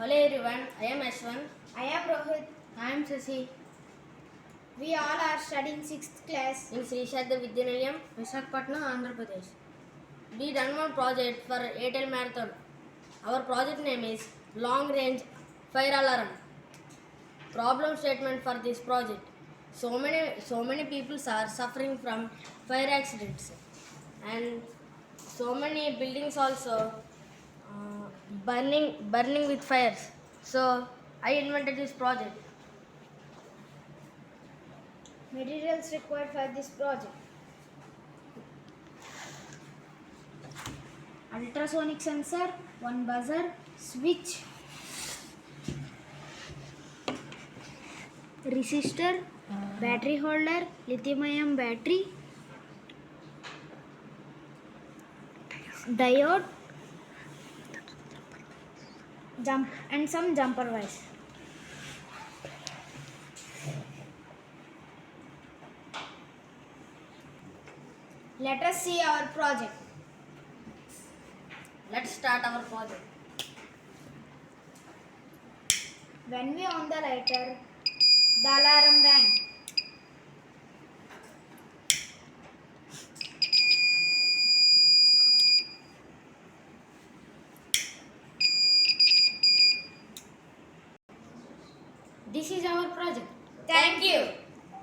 Hello everyone, I am M.Yaswanth. I am R.Rohith. I am N.Sasi. We all are studying 6th class in Sri Shadda Vidyanayam, Visakhapatnam, Andhra Pradesh. We done one project for Airtel Marathon. Our project name is Long Range Fire Alarm. Problem statement for this project. So many people are suffering from fire accidents, and so many buildings also burning with fires. So I invented this project. Materials required for this project: ultrasonic sensor, one buzzer, switch, resistor, battery holder, lithium-ion battery, diode, and some jumper wires. Let us see our project. Let's start our project. When we on the lighter, the alarm rang. This is our project. Thank you.